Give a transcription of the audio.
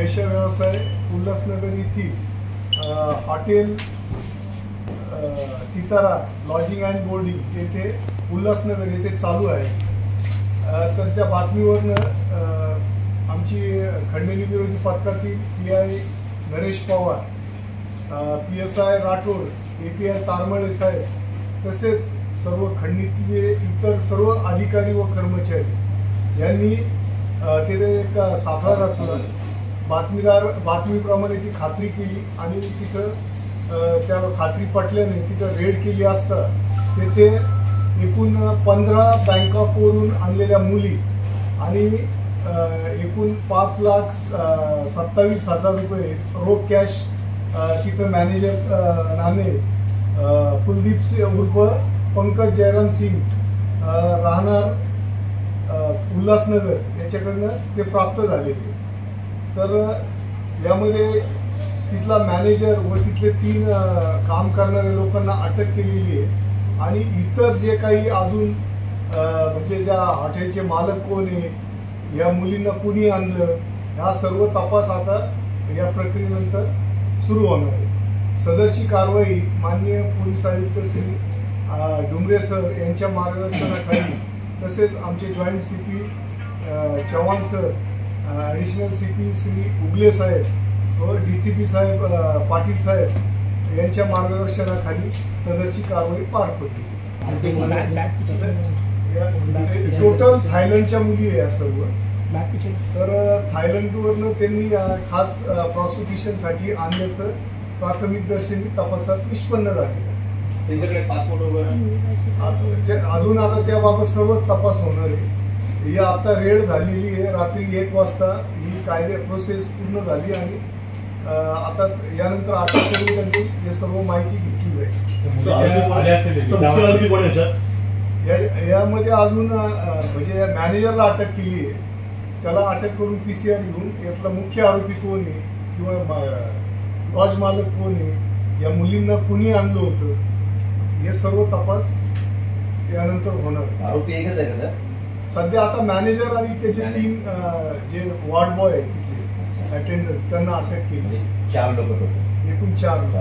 वेश्या व्यवसाय उल्हासनगर येथील hotel Sitara lodging and boarding येथे उल्हासनगर येथे चालू आहे। तर त्या बातमीवरनं आमची खंडणी विरोधी पथकातील PI Naresh Pawar, PSI Rathod, API Taramale साहेब तसेच सर्व खंडणीतले इतर सर्व अधिकारी व कर्मचारी यांनी तिथे एक सापळा रचला। बातमीप्रमाणे ती खात्री केली आणि तिथं त्या खात्री पटल्याने तिथं रेड केली असता तेथे एकूण 15 बँकॉकवरून आणलेल्या मुली आणि एकूण 5,27,000 रुपये रोख कॅश तिथं मॅनेजर नामे कुलदीप सिंह उर्फ पंकज जयराम सिंग राहणार उल्हासनगर याच्याकडनं ते प्राप्त झालेले। तर यामध्ये तिथला मॅनेजर व तिथले 3 काम करणाऱ्या लोकांना अटक केलेली आहे आणि इतर जे काही अजून म्हणजे ज्या हॉटेलचे मालक कोण आहे, या मुलींना कुणी आणलं, हा सर्व तपास आता या प्रक्रियेनंतर सुरू होणार आहे। सदरची कारवाई माननीय पोलीस आयुक्त श्री डुमरे सर यांच्या मार्गदर्शनाखाली तसेच आमचे joint CP Chavan sir, additional CP Shri Ugale साहेब व DCP साहेब पाटील साहेब यांच्या मार्गदर्शनाखाली सदरची कारवाई पार पडली। टोटल थायलंडच्या मुली आहे या सर्व। तर थायलंडवरनं त्यांनी खास प्रॉसिक्युशनसाठी आणल्याचं प्राथमिक दर्शनी तपासात निष्पन्न झालेलं आहे। त्यांच्याकडे पासपोर्ट वगैरे अजून आता त्याबाबत सर्व तपास होणार आहे। ही आता रेड झालेली आहे, रात्री 1 वाजता ही कायदे प्रोसेस पूर्ण झाली आणि आता यानंतर अटक करून त्यांची हे सर्व माहिती घेतली जाईल। यामध्ये अजून म्हणजे मॅनेजरला अटक केली आहे, त्याला अटक करून PCR घेऊन यातला मुख्य आरोपी कोण आहे किंवा लॉज मालक कोण आहे, या मुलींना कुणी आणलं होतं, हे सर्व तपास यानंतर होणार। आरोपी एकच आहे का सर? सध्या आता मॅनेजर आणि त्याचे 3 जे वॉर्ड बॉय आहेत तिथले अटेंडन्स त्यांना अटक केली। 4 लोक होते, एकूण 4 लोक।